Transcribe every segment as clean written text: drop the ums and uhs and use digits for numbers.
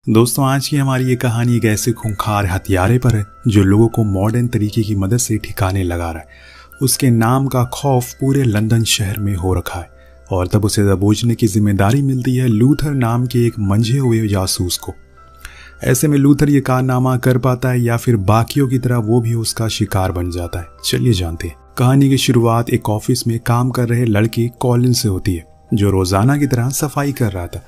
दोस्तों, आज की हमारी ये कहानी एक ऐसे खूंखार हथियारे पर है जो लोगों को मॉडर्न तरीके की मदद से ठिकाने लगा रहा है। उसके नाम का खौफ पूरे लंदन शहर में हो रखा है और तब उसे दबोचने की जिम्मेदारी मिलती है लूथर नाम के एक मंझे हुए जासूस को। ऐसे में लूथर ये कारनामा कर पाता है या फिर बाकियों की तरह वो भी उसका शिकार बन जाता है। चलिए जानते हैं। कहानी की शुरुआत एक ऑफिस में काम कर रहे लड़के कॉलिन से होती है जो रोजाना की तरह सफाई कर रहा था।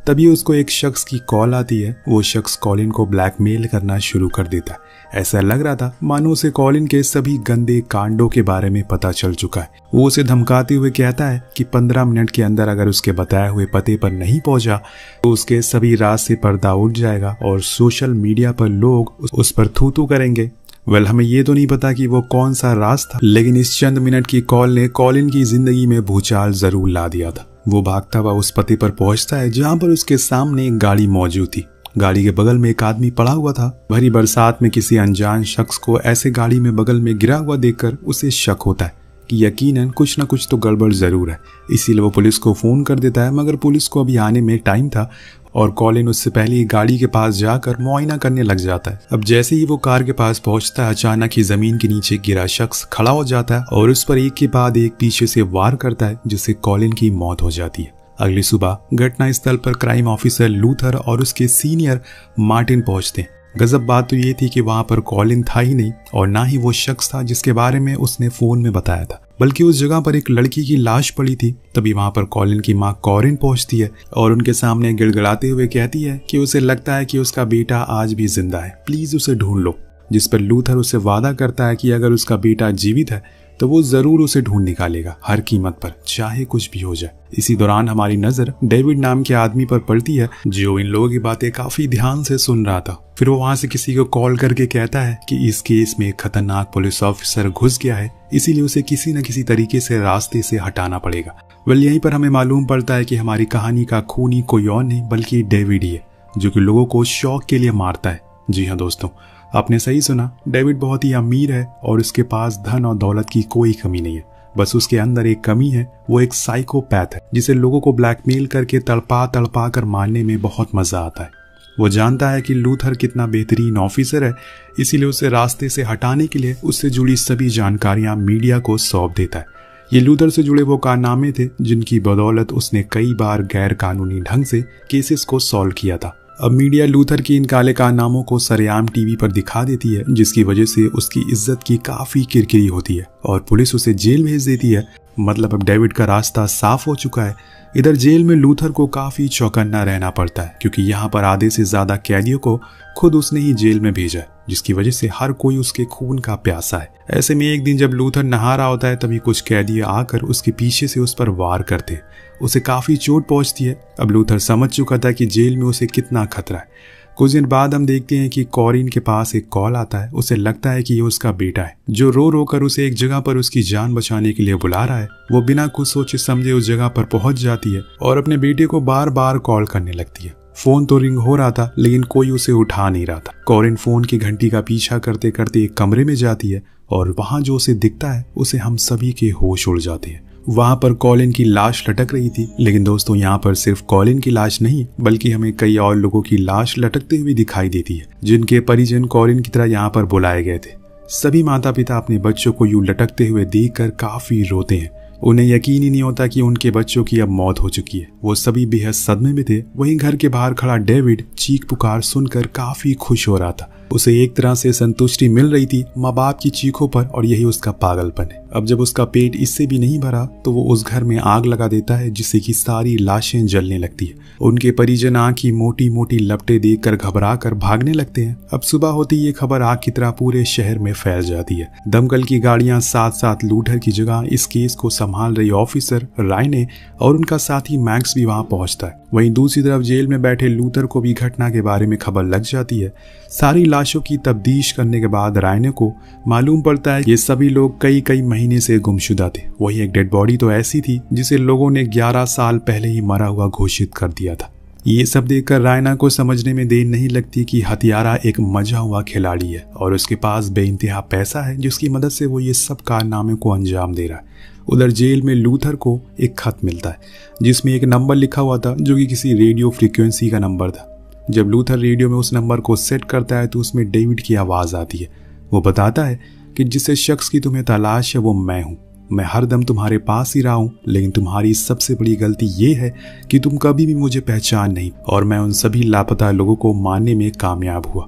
तभी उसको एक शख्स की कॉल आती है। वो शख्स कॉलिन को ब्लैकमेल करना शुरू कर देता है। ऐसा लग रहा था मानो उसे कॉलिन के सभी गंदे कांडों के बारे में पता चल चुका है। वो उसे धमकाते हुए कहता है कि 15 मिनट के अंदर अगर उसके बताए हुए पते पर नहीं पहुंचा तो उसके सभी राज से पर्दा उठ जाएगा और सोशल मीडिया पर लोग उस पर थू थू करेंगे। हमें ये तो नहीं पता कि वो कौन सा राज था, लेकिन इस चंद मिनट की कॉल ने कॉलिन की जिंदगी में भूचाल जरूर ला दिया था। वो भागता हुआ उस पते पर पहुंचता है जहां पर उसके सामने एक गाड़ी मौजूद थी। गाड़ी के बगल में एक आदमी पड़ा हुआ था। भरी बरसात में किसी अनजान शख्स को ऐसे गाड़ी में बगल में गिरा हुआ देखकर उसे शक होता है कि यकीनन कुछ न कुछ तो गड़बड़ जरूर है। इसीलिए वो पुलिस को फोन कर देता है, मगर पुलिस को अभी आने में टाइम था और कॉलिन उससे पहले ही गाड़ी के पास जाकर मुआयना करने लग जाता है। अब जैसे ही वो कार के पास पहुंचता है, अचानक ही जमीन के नीचे गिरा शख्स खड़ा हो जाता है और उस पर एक के बाद एक पीछे से वार करता है, जिससे कॉलिन की मौत हो जाती है। अगली सुबह घटनास्थल पर क्राइम ऑफिसर लूथर और उसके सीनियर मार्टिन पहुंचते हैं। गजब बात तो ये थी कि वहां पर कॉलिन था ही नहीं और ना ही वो शख्स था जिसके बारे में उसने फोन में बताया था, बल्कि उस जगह पर एक लड़की की लाश पड़ी थी। तभी वहां पर कॉलिन की मां कॉरिन पहुंचती है और उनके सामने गिड़गिड़ाते हुए कहती है कि उसे लगता है कि उसका बेटा आज भी जिंदा है, प्लीज उसे ढूंढ लो। जिस पर लूथर उसे वादा करता है कि अगर उसका बेटा जीवित है तो वो जरूर उसे ढूंढ निकालेगा, हर कीमत पर, चाहे कुछ भी हो जाए। इसी दौरान हमारी नजर डेविड नाम के आदमी पर पड़ती है जो इन लोगों की बातें काफी ध्यान से सुन रहा था। फिर वो वहां से किसी को कॉल करके कहता है कि इस केस में एक खतरनाक पुलिस ऑफिसर घुस गया है, इसीलिए उसे किसी न किसी तरीके से रास्ते से हटाना पड़ेगा। यहीं पर हमें मालूम पड़ता है कि हमारी कहानी का खूनी कोई और नहीं बल्कि डेविड ही है, जो कि लोगों को शौक के लिए मारता है। जी हाँ दोस्तों, आपने सही सुना। डेविड बहुत ही अमीर है और उसके पास धन और दौलत की कोई कमी नहीं है। बस उसके अंदर एक कमी है, वो एक साइकोपैथ है जिसे लोगों को ब्लैकमेल करके तड़पा तड़पा कर मारने में बहुत मजा आता है। वो जानता है कि लूथर कितना बेहतरीन ऑफिसर है, इसीलिए उसे रास्ते से हटाने के लिए उससे जुड़ी सभी जानकारियां मीडिया को सौंप देता है। ये लूथर से जुड़े वो कारनामे थे जिनकी बदौलत उसने कई बार गैर कानूनी ढंग से केसेस को सॉल्व किया था। अब मीडिया लूथर की इन काले कारनामों को सरेआम टीवी पर दिखा देती है, जिसकी वजह से उसकी इज्जत की काफी किरकिरी होती है और पुलिस उसे जेल भेज देती है। मतलब अब डेविड का रास्ता साफ हो चुका है। इधर जेल में लूथर को काफी चौकन्ना रहना पड़ता है, क्योंकि यहाँ पर आधे से ज्यादा कैदियों को खुद उसने ही जेल में भेजा है, जिसकी वजह से हर कोई उसके खून का प्यासा है। ऐसे में एक दिन जब लूथर नहा रहा होता है, तभी कुछ कैदी आकर उसके पीछे से उस पर वार करते हैं। उसे काफी चोट पहुंचती है। अब लूथर समझ चुका था कि जेल में उसे कितना खतरा है। कुछ दिन बाद हम देखते हैं कि कॉरिन के पास एक कॉल आता है। उसे लगता है कि ये उसका बेटा है, जो रो रो कर उसे एक जगह पर उसकी जान बचाने के लिए बुला रहा है। वो बिना कुछ सोचे समझे उस जगह पर पहुंच जाती है और अपने बेटे को बार बार कॉल करने लगती है। फोन तो रिंग हो रहा था, लेकिन कोई उसे उठा नहीं रहा था। कॉरिन फोन की घंटी का पीछा करते करते एक कमरे में जाती है और वहां जो उसे दिखता है उसे हम सभी के होश उड़ जाते हैं। वहां पर कॉलिन की लाश लटक रही थी। लेकिन दोस्तों, यहाँ पर सिर्फ कॉलिन की लाश नहीं, बल्कि हमें कई और लोगों की लाश लटकते हुए दिखाई देती है, जिनके परिजन कॉलिन की तरह यहाँ पर बुलाए गए थे। सभी माता पिता अपने बच्चों को यूं लटकते हुए देखकर काफी रोते हैं। उन्हें यकीन ही नहीं होता कि उनके बच्चों की अब मौत हो चुकी है। वो सभी बेहद सदमे में थे। वहीं घर के बाहर खड़ा डेविड चीख पुकार सुनकर काफी खुश हो रहा था। उसे एक तरह से संतुष्टि मिल रही थी माँ बाप की चीखों पर, और यही उसका पागलपन है। अब जब उसका पेट इससे भी नहीं भरा तो वो उस घर में आग लगा देता है, जिससे कि सारी लाशें जलने लगती है। उनके परिजन आग की मोटी मोटी लपटें देखकर घबरा कर भागने लगते हैं। अब सुबह होती ये खबर आग की तरह पूरे शहर में फैल जाती है। दमकल की गाड़ियां साथ साथ लूथर की जगह इस केस को संभाल रही ऑफिसर रायने और उनका साथी मैक्स भी वहां पहुंचता है। वहीं दूसरी तरफ जेल में बैठे लूथर को भी घटना के बारे में खबर लग जाती है। सारी लाशों की तफ्तीश करने के बाद रायने को मालूम पड़ता है ये सभी लोग कई कई महीने से गुमशुदा थे। वही एक डेड बॉडी तो ऐसी थी जिसे लोगों ने 11 साल पहले ही मरा हुआ घोषित कर दिया था। ये सब देखकर रायना को समझने में देर नहीं लगती कि हथियारा एक मजा हुआ खिलाड़ी है और उसके पास बेइंतहा पैसा है, जिसकी मदद से वो ये सब कारनामे को अंजाम दे रहा है। उधर जेल में लूथर को एक खत मिलता है जिसमें एक नंबर लिखा हुआ था, जो कि किसी रेडियो फ्रीक्वेंसी का नंबर था। जब लूथर रेडियो में उस नंबर को सेट करता है तो उसमें डेविड की आवाज़ आती है। वो बताता है कि जिस शख्स की तुम्हें तलाश है वो मैं हूँ। मैं हर दम तुम्हारे पास ही रहा हूँ, लेकिन तुम्हारी सबसे बड़ी गलती ये है कि तुम कभी भी मुझे पहचान नहीं। और मैं उन सभी लापता लोगों को मारने में कामयाब हुआ।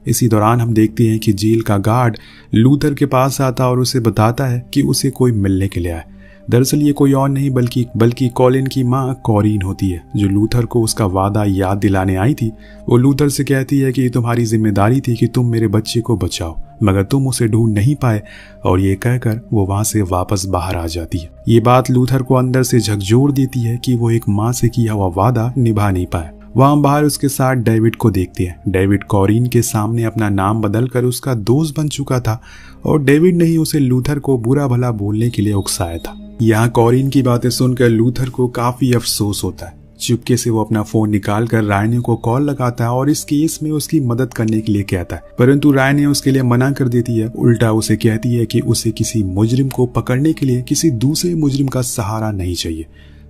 इसी दौरान हम देखते हैं कि जेल का गार्ड लूथर के पास आता और उसे बताता है कि उसे कोई मिलने के लिए आए। दरअसल ये कोई और नहीं बल्कि कॉलिन की माँ कॉरीन होती है, जो लूथर को उसका वादा याद दिलाने आई थी। वो लूथर से कहती है कि ये तुम्हारी जिम्मेदारी थी कि तुम मेरे बच्चे को बचाओ, मगर तुम उसे ढूंढ नहीं पाए। और ये कहकर वो वहां से वापस बाहर आ जाती है। ये बात लूथर को अंदर से झकझोर देती है कि वो एक माँ से किया हुआ वादा निभा नहीं पाए। वहां बाहर उसके साथ डेविड को देखते हैं। डेविड कॉरीन के सामने अपना नाम बदलकर उसका दोस्त बन चुका था और डेविड ने ही उसे लूथर को बुरा भला बोलने के लिए उकसाया था। यहाँ कॉरीन की बातें सुनकर लूथर को काफी अफसोस होता है। चुपके से वो अपना फोन निकालकर रायने को कॉल लगाता है और इस केस में उसकी मदद करने के लिए कहता है, परंतु रायने उसके लिए मना कर देती है। उल्टा उसे कहती है कि उसे किसी मुजरिम को पकड़ने के लिए किसी दूसरे मुजरिम का सहारा नहीं चाहिए।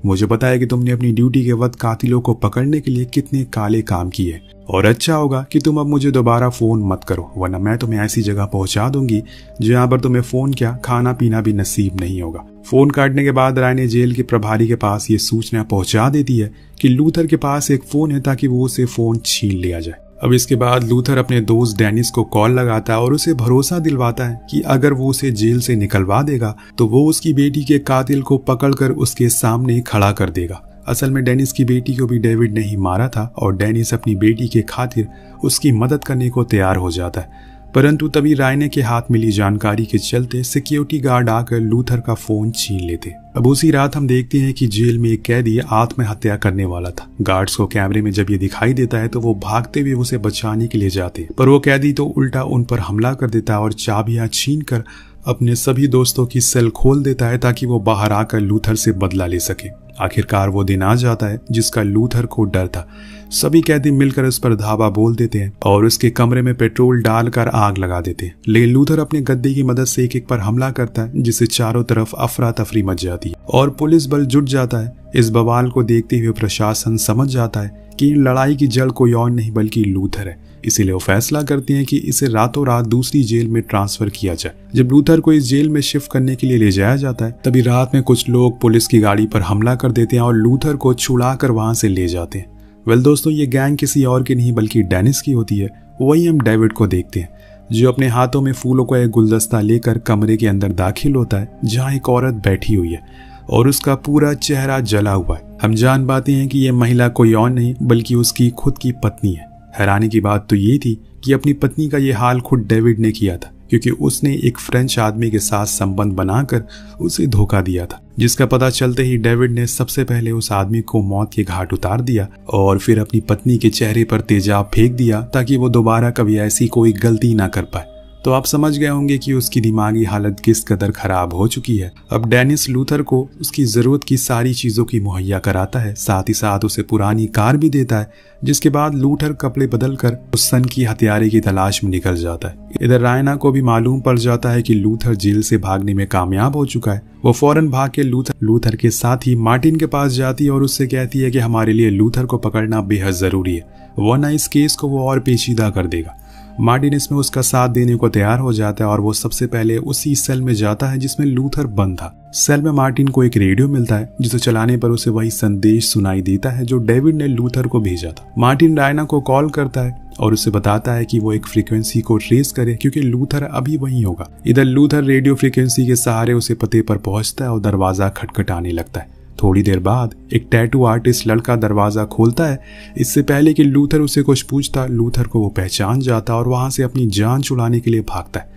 मुझे पता है कि तुमने अपनी ड्यूटी के वक्त कातिलों को पकड़ने के लिए कितने काले काम किए, और अच्छा होगा कि तुम अब मुझे दोबारा फोन मत करो, वरना मैं तुम्हें ऐसी जगह पहुंचा दूंगी जहां पर तुम्हें फोन क्या खाना पीना भी नसीब नहीं होगा। फोन काटने के बाद रायने जेल के प्रभारी के पास ये सूचना पहुंचा देती है कि लूथर के पास एक फोन है ताकि वो उसे फोन छीन लिया जाए। अब इसके बाद लूथर अपने दोस्त डेनिस को कॉल लगाता है और उसे भरोसा दिलवाता है कि अगर वो उसे जेल से निकलवा देगा तो वो उसकी बेटी के कातिल को पकड़कर उसके सामने खड़ा कर देगा। असल में डेनिस की बेटी को भी डेविड ने ही मारा था और डेनिस अपनी बेटी के खातिर उसकी मदद करने को तैयार हो जाता है। परंतु तभी रायने के हाथ मिली जानकारी के चलते सिक्योरिटी गार्ड आकर लूथर का फोन छीन लेते। अब उसी रात हम देखते हैं कि जेल में एक कैदी आत्महत्या करने वाला था। गार्ड्स को कैमरे में जब ये दिखाई देता है तो वो भागते हुए उसे बचाने के लिए जाते हैं, पर वो कैदी तो उल्टा उन पर हमला कर देता है और चाबियां छीन कर अपने सभी दोस्तों की सेल खोल देता है ताकि वो बाहर आकर लूथर से बदला ले सके। आखिरकार वो दिन आ जाता है जिसका लूथर को डर था। सभी कैदी मिलकर उस पर धावा बोल देते हैं और उसके कमरे में पेट्रोल डालकर आग लगा देते हैं। लेकिन लूथर अपने गद्दे की मदद से एक पर हमला करता है, जिससे चारों तरफ अफरा तफरी मच जाती है और पुलिस बल जुट जाता है। इस बवाल को देखते हुए प्रशासन समझ जाता है कि लड़ाई की जड़ कोई और नहीं बल्कि लूथर है, इसीलिए वो फैसला करते हैं कि इसे रातों रात दूसरी जेल में ट्रांसफर किया जाए। जब लूथर को इस जेल में शिफ्ट करने के लिए ले जाया जाता है तभी रात में कुछ लोग पुलिस की गाड़ी पर हमला कर देते हैं और लूथर को छुड़ा कर वहां से ले जाते हैं। वेल दोस्तों, ये गैंग किसी और की नहीं बल्कि डेनिस की होती है। वही हम डेविड को देखते हैं जो अपने हाथों में फूलों का एक गुलदस्ता लेकर कमरे के अंदर दाखिल होता है जहाँ एक औरत बैठी हुई है और उसका पूरा चेहरा जला हुआ है। हम जान पाते हैं कि यह महिला कोई और नहीं बल्कि उसकी खुद की पत्नी है। हैरानी की बात तो ये थी कि अपनी पत्नी का ये हाल खुद डेविड ने किया था, क्योंकि उसने एक फ्रेंच आदमी के साथ संबंध बनाकर उसे धोखा दिया था, जिसका पता चलते ही डेविड ने सबसे पहले उस आदमी को मौत के घाट उतार दिया और फिर अपनी पत्नी के चेहरे पर तेजाब फेंक दिया ताकि वो दोबारा कभी ऐसी कोई गलती ना कर पाए। तो आप समझ गए होंगे कि उसकी दिमागी हालत किस कदर खराब हो चुकी है। अब डेनिस लूथर को उसकी जरूरत की सारी चीजों की मुहैया कराता है, साथ ही साथ उसे पुरानी कार भी देता है, जिसके बाद लूथर कपड़े बदलकर उस सन की हथियारे की तलाश में निकल जाता है। इधर रायना को भी मालूम पड़ जाता है कि लूथर जेल से भागने में कामयाब हो चुका है। वो फौरन भाग के लूथर के साथ ही मार्टिन के पास जाती है और उससे कहती है कि हमारे लिए लूथर को पकड़ना बेहद जरूरी है, वरना इस केस को वो और पेचीदा कर देगा। मार्टिन इसमें उसका साथ देने को तैयार हो जाता है और वो सबसे पहले उसी सेल में जाता है जिसमें लूथर बंद था। सेल में मार्टिन को एक रेडियो मिलता है जिसे चलाने पर उसे वही संदेश सुनाई देता है जो डेविड ने लूथर को भेजा था। मार्टिन रायना को कॉल करता है और उसे बताता है कि वो एक फ्रीक्वेंसी को ट्रेस करे क्योंकि लूथर अभी वहीं होगा। इधर लूथर रेडियो फ्रीक्वेंसी के सहारे उसे पते पर पहुंचता है और दरवाजा खटखटाने लगता है। थोड़ी देर बाद एक टैटू आर्टिस्ट लड़का दरवाजा खोलता है। इससे पहले कि लूथर उसे कुछ पूछता, लूथर को वो पहचान जाता और वहां से अपनी जान छुड़ाने के लिए भागता है,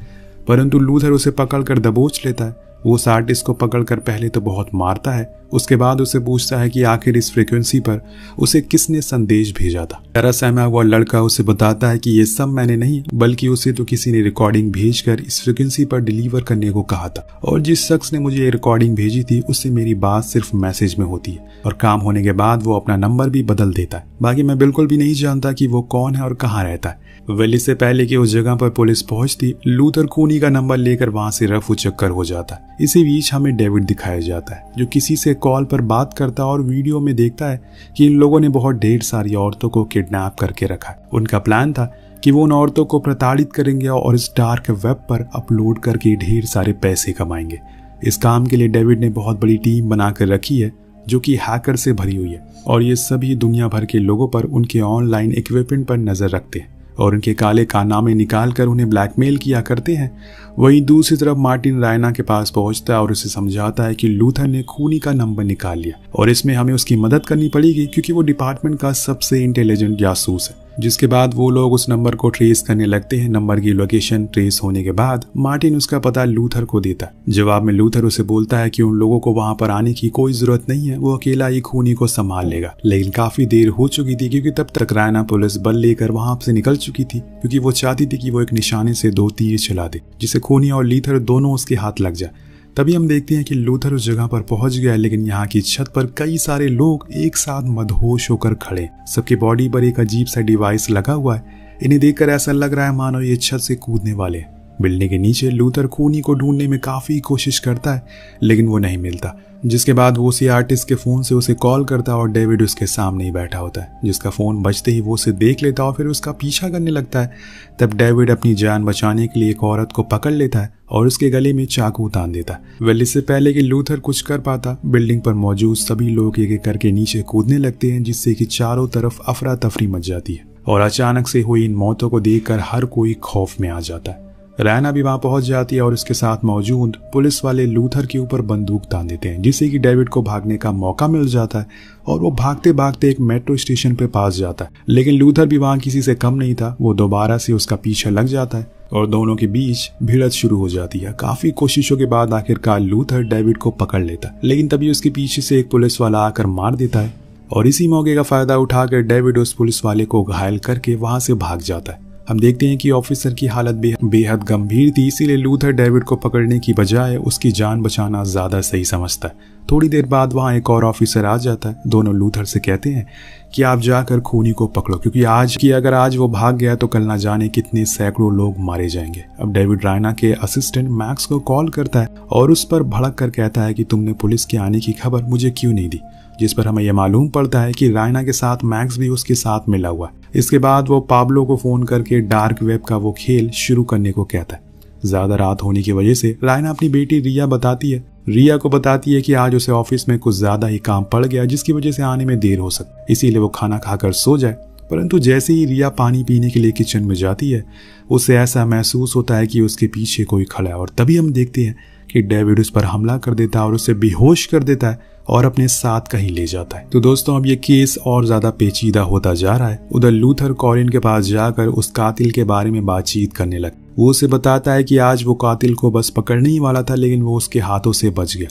परंतु लूथर उसे पकड़कर दबोच लेता है। वो उस आर्टिस्ट को पकड़कर पहले तो बहुत मारता है, उसके बाद उसे पूछता है कि आखिर इस फ्रीक्वेंसी पर उसे किसने संदेश भेजा था। डरा सहमा हुआ लड़का उसे बताता है कि ये सब मैंने नहीं बल्कि उसे तो किसी ने रिकॉर्डिंग भेजकर इस फ्रीक्वेंसी पर डिलीवर करने को कहा था, और जिस शख्स ने मुझे ये रिकॉर्डिंग भेजी थी उससे मेरी बात सिर्फ मैसेज में होती है और काम होने के बाद वो अपना नंबर भी बदल देता है। बाकी मैं बिल्कुल भी नहीं जानता कि वो कौन है और कहाँ रहता है। वेल, इससे पहले कि उस जगह पर पुलिस पहुंचती, लूथर खूनी का नंबर लेकर वहां से रफू चक्कर हो जाता है। इसी बीच हमें डेविड दिखाया जाता है जो किसी से कॉल पर बात करता है और वीडियो में देखता है कि इन लोगों ने बहुत ढेर सारी औरतों को किडनैप करके रखा है। उनका प्लान था कि वो उन औरतों को प्रताड़ित करेंगे और इस डार्क वेब पर अपलोड करके ढेर सारे पैसे कमाएंगे। इस काम के लिए डेविड ने बहुत बड़ी टीम बनाकर रखी है जो कि हैकर से भरी हुई है और ये सभी दुनिया भर के लोगों पर उनके ऑनलाइन इक्विपमेंट पर नजर रखते हैं और उनके काले कारनामे निकाल कर उन्हें ब्लैकमेल किया करते हैं। वहीं दूसरी तरफ मार्टिन रायना के पास पहुंचता है और उसे समझाता है कि लूथर ने खूनी का नंबर निकाल लिया और इसमें हमें उसकी मदद करनी पड़ेगी क्योंकि वो डिपार्टमेंट का सबसे इंटेलिजेंट जासूस है। जिसके बाद वो लोग उस नंबर को ट्रेस करने लगते हैं। नंबर की लोकेशन ट्रेस होने के बाद मार्टिन उसका पता लूथर को देता है। जवाब में लूथर उसे बोलता है कि उन लोगों को वहां पर आने की कोई जरूरत नहीं है, वो अकेला ही खूनी को संभाल लेगा। लेकिन काफी देर हो चुकी थी क्योंकि तब तक रायना पुलिस बल लेकर वहां से निकल चुकी थी क्योंकि वो चाहती थी कि वो एक निशाने से 2 तीर चला दे जिसे खूनी और लूथर दोनों उसके हाथ लग जाए। तभी हम देखते हैं कि लूथर उस जगह पर पहुंच गया, लेकिन यहाँ की छत पर कई सारे लोग एक साथ मदहोश होकर खड़े। सबकी बॉडी पर एक अजीब सा डिवाइस लगा हुआ है। इन्हें देखकर ऐसा लग रहा है मानो ये छत से कूदने वाले हैं। बिल्डिंग के नीचे लूथर खूनी को ढूंढने में काफी कोशिश करता है लेकिन वो नहीं मिलता। जिसके बाद वो उसी आर्टिस्ट के फोन से उसे कॉल करता है और डेविड उसके सामने ही बैठा होता है, जिसका फोन बजते ही वो उसे देख लेता है और फिर उसका पीछा करने लगता है। तब डेविड अपनी जान बचाने के लिए एक औरत को पकड़ लेता है और उसके गले में चाकू तान देता है। वेल इससे पहले कि लूथर कुछ कर पाता, बिल्डिंग पर मौजूद सभी लोग एक एक करके नीचे कूदने लगते हैं जिससे कि चारों तरफ अफरा तफरी मच जाती है और अचानक से हुई इन मौतों को देखकर हर कोई खौफ में आ जाता है। रैना भी वहां पहुंच जाती है और उसके साथ मौजूद पुलिस वाले लूथर के ऊपर बंदूक तान देते हैं जिससे कि डेविड को भागने का मौका मिल जाता है और वो भागते भागते एक मेट्रो स्टेशन पे पास जाता है। लेकिन लूथर भी वहां किसी से कम नहीं था। वो दोबारा से उसका पीछा लग जाता है और दोनों के बीच भिड़त शुरू हो जाती है। काफी कोशिशों के बाद आखिरकार लूथर डेविड को पकड़ लेता है, लेकिन तभी उसके पीछे से एक पुलिस वाला आकर मार देता है और इसी मौके का फायदा उठाकर डेविड उस पुलिस वाले को घायल करके वहां से भाग जाता है। हम देखते हैं कि ऑफिसर की हालत बेहद गंभीर थी, इसीलिए लूथर डेविड को पकड़ने की बजाय उसकी जान बचाना ज्यादा सही समझता है। थोड़ी देर बाद वहां एक और ऑफिसर आ जाता है। दोनों लूथर से कहते हैं कि आप जाकर खूनी को पकड़ो क्योंकि अगर आज वो भाग गया तो कल ना जाने कितने सैकड़ों लोग मारे जाएंगे। अब डेविड रायना के असिस्टेंट मैक्स को कॉल करता है और उस पर भड़क कर कहता है कि तुमने पुलिस के आने की खबर मुझे क्यों नहीं दी, जिस पर हमें यह मालूम पड़ता है कि रायना के साथ मैक्स भी उसके साथ मिला हुआ है। इसके बाद वो पाब्लो को फोन करके डार्क वेब का वो खेल शुरू करने को कहता है। ज्यादा रात होने की वजह से रायना अपनी बेटी रिया को बताती है कि आज उसे ऑफिस में कुछ ज्यादा ही काम पड़ गया जिसकी वजह से आने में देर हो सकती, इसीलिए वो खाना खाकर सो जाए। परंतु जैसे ही रिया पानी पीने के लिए किचन में जाती है उसे ऐसा महसूस होता है कि उसके पीछे कोई खड़ा है और तभी हम देखते हैं कि डेविड उस पर हमला कर देता है और उसे बेहोश कर देता है और अपने साथ कहीं ले जाता है। तो दोस्तों अब ये केस और ज्यादा पेचीदा होता जा रहा है। उधर लूथर कॉरिन के पास जाकर उस कातिल के बारे में बातचीत करने लगा। वो उसे बताता है कि आज वो कातिल को बस पकड़ने ही वाला था लेकिन वो उसके हाथों से बच गया।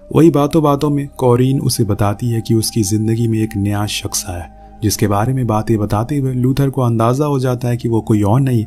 वही बातों बातों में कॉरिन उसे बताती है कि उसकी जिंदगी में एक नया शख्स आया जिसके बारे में बातें बताते हुए लूथर को अंदाजा हो जाता है कि वो कोई और नहीं,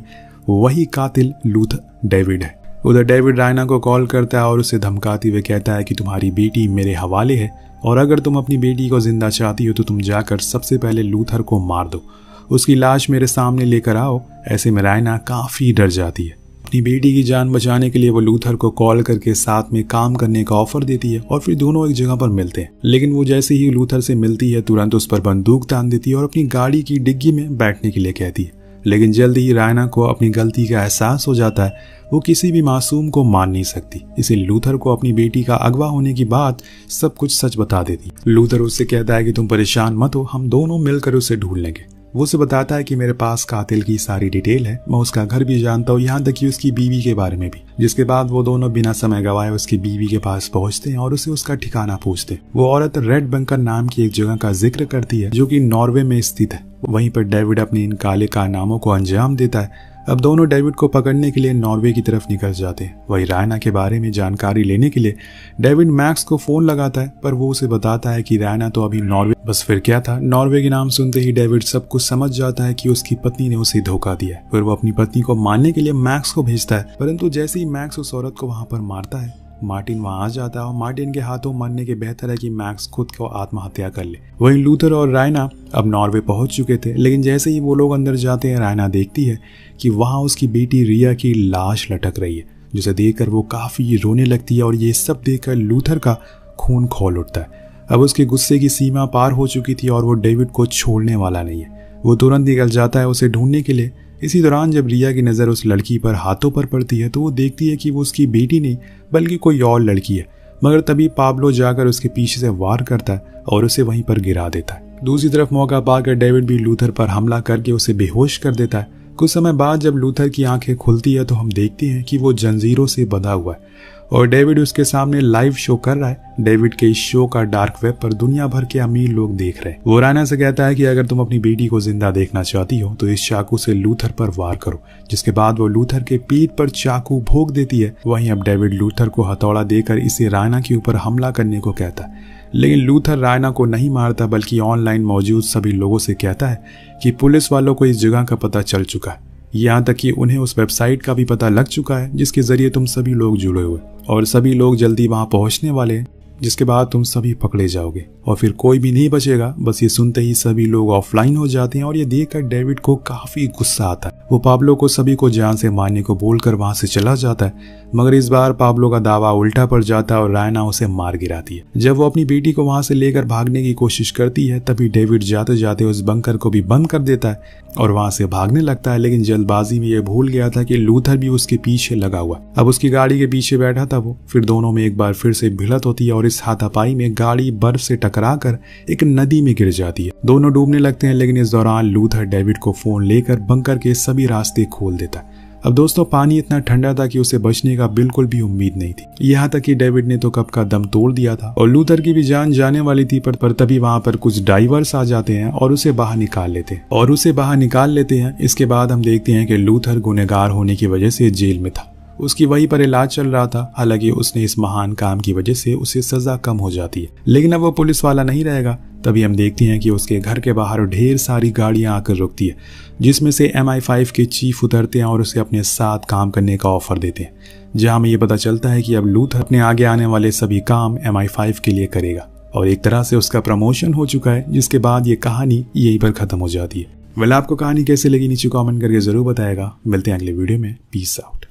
वही कातिल लूथर डेविड है। उधर डेविड रायना को कॉल करता है और उसे धमकाते हुए कहता है कि तुम्हारी बेटी मेरे हवाले है और अगर तुम अपनी बेटी को जिंदा चाहती हो तो तुम जाकर सबसे पहले लूथर को मार दो, उसकी लाश मेरे सामने लेकर आओ। ऐसे में रायना काफी डर जाती है। अपनी बेटी की जान बचाने के लिए वो लूथर को कॉल करके साथ में काम करने का ऑफर देती है और फिर दोनों एक जगह पर मिलते हैं। लेकिन वो जैसे ही लूथर से मिलती है तुरंत उस पर बंदूक तान देती है और अपनी गाड़ी की डिग्गी में बैठने के लिए कहती है। लेकिन जल्दी ही रायना को अपनी गलती का एहसास हो जाता है। वो किसी भी मासूम को मान नहीं सकती, इसलिए लूथर को अपनी बेटी का अगवा होने की बात सब कुछ सच बता देती। लूथर उससे कहता है कि तुम परेशान मत हो, हम दोनों मिलकर उसे ढूंढ लेंगे। वो उसे बताता है कि मेरे पास कातिल की सारी डिटेल है, मैं उसका घर भी जानता हूँ, यहाँ तक कि उसकी बीवी के बारे में भी। जिसके बाद वो दोनों बिना समय गवाए उसकी बीवी के पास पहुंचते हैं और उसे उसका ठिकाना पूछते हैं। वो औरत रेड बंकर नाम की एक जगह का जिक्र करती है जो कि नॉर्वे में स्थित है। वहीं पर डेविड अपने इन काले कारनामों को अंजाम देता है। अब दोनों डेविड को पकड़ने के लिए नॉर्वे की तरफ निकल जाते हैं। वही रायना के बारे में जानकारी लेने के लिए डेविड मैक्स को फोन लगाता है, पर वो उसे बताता है कि रायना तो अभी नॉर्वे। बस फिर क्या था, नॉर्वे के नाम सुनते ही डेविड सब कुछ समझ जाता है कि उसकी पत्नी ने उसे धोखा दिया है। फिर वो अपनी पत्नी को मारने के लिए मैक्स को भेजता है, परंतु जैसे ही मैक्स उस औरत को वहां पर मारता है मार्टिन वहां आ जाता है और मार्टिन के हाथों मरने के बेहतर है कि मैक्स खुद को आत्महत्या कर ले। वहीं लूथर और रायना अब नॉर्वे पहुंच चुके थे, लेकिन जैसे ही वो लोग अंदर जाते हैं रायना देखती है कि वहां उसकी बेटी रिया की लाश लटक रही है जिसे देखकर वो काफी रोने लगती है और ये सब देखकर लूथर का खून खौल उठता है। अब उसके गुस्से की सीमा पार हो चुकी थी और वो डेविड को छोड़ने वाला नहीं है। वो तुरंत निकल जाता है उसे ढूंढने के लिए। इसी दौरान जब रिया की नज़र उस लड़की पर हाथों पर पड़ती है तो वो देखती है कि वो उसकी बेटी नहीं बल्कि कोई और लड़की है। मगर तभी पाब्लो जाकर उसके पीछे से वार करता है और उसे वहीं पर गिरा देता है। दूसरी तरफ मौका पाकर डेविड भी लूथर पर हमला करके उसे बेहोश कर देता है। कुछ समय बाद जब लूथर की आंखें खुलती है तो हम देखते हैं कि वो जंजीरों से बंधा हुआ है और डेविड उसके सामने लाइव शो कर रहा है। डेविड के इस शो का डार्क वेब पर दुनिया भर के अमीर लोग देख रहे हैं। वो रायना से कहता है कि अगर तुम अपनी बेटी को जिंदा देखना चाहती हो तो इस चाकू से लूथर पर वार करो, जिसके बाद वो लूथर के पीठ पर चाकू भोंक देती है। वहीं अब डेविड लूथर को हथौड़ा देकर इसे रायना के ऊपर हमला करने को कहता है, लेकिन लूथर रायना को नहीं मारता बल्कि ऑनलाइन मौजूद सभी लोगों से कहता है कि पुलिस वालों को इस जगह का पता चल चुका है, यहाँ तक कि उन्हें उस वेबसाइट का भी पता लग चुका है जिसके जरिए तुम सभी लोग जुड़े हुए और सभी लोग जल्दी वहां पहुंचने वाले हैं, जिसके बाद तुम सभी पकड़े जाओगे और फिर कोई भी नहीं बचेगा। बस ये सुनते ही सभी लोग ऑफलाइन हो जाते हैं और ये देखकर डेविड को काफी गुस्सा आता है। वो पाब्लो को सभी को जान से मारने को बोलकर वहां से चला जाता है, मगर इस बार पाब्लो का दावा उल्टा पड़ जाता है और रायना उसे मार गिराती है। जब वो अपनी बेटी को वहां से लेकर भागने की कोशिश करती है तभी डेविड जाते जाते उस बंकर को भी बंद कर देता है और वहां से भागने लगता है, लेकिन जल्दबाजी में ये भूल गया था कि लूथर भी उसके पीछे लगा हुआ। अब उसकी गाड़ी के पीछे बैठा था वो। फिर दोनों में एक बार फिर से भिड़ंत होती है और इस हाथापाई में गाड़ी बर्फ से टकराकर एक नदी में गिर जाती है। दोनों डूबने लगते हैं, लेकिन इस दौरान लूथर डेविड को फोन लेकर बंकर के सभी रास्ते खोल देता है। अब दोस्तों पानी इतना ठंडा था कि उसे बचने का बिल्कुल भी उम्मीद नहीं थी। यहाँ तक कि डेविड ने तो कब का दम तोड़ दिया था और लूथर की भी जान जाने वाली थी, पर तभी वहां पर कुछ डाइवर्स आ जाते हैं और उसे बाहर निकाल लेते हैं। इसके बाद हम देखते हैं कि लूथर गुनहगार होने की वजह से जेल में था। उसकी वहीं पर इलाज चल रहा था। हालांकि उसने इस महान काम की वजह से उसे सजा कम हो जाती है, लेकिन अब वो पुलिस वाला नहीं रहेगा। तभी हम देखते हैं कि उसके घर के बाहर ढेर सारी गाड़ियां आकर रुकती है, जिसमें से MI5 के चीफ उतरते हैं और उसे अपने साथ काम करने का ऑफर देते हैं, जहां हमें ये पता चलता है कि अब लूथर अपने आगे आने वाले सभी काम MI5 के लिए करेगा और एक तरह से उसका प्रमोशन हो चुका है। जिसके बाद ये कहानी यहीं पर खत्म हो जाती है। आपको कहानी कैसे लगी नीचे कमेंट करके जरूर बताएगा। मिलते हैं अगले वीडियो में। Peace out.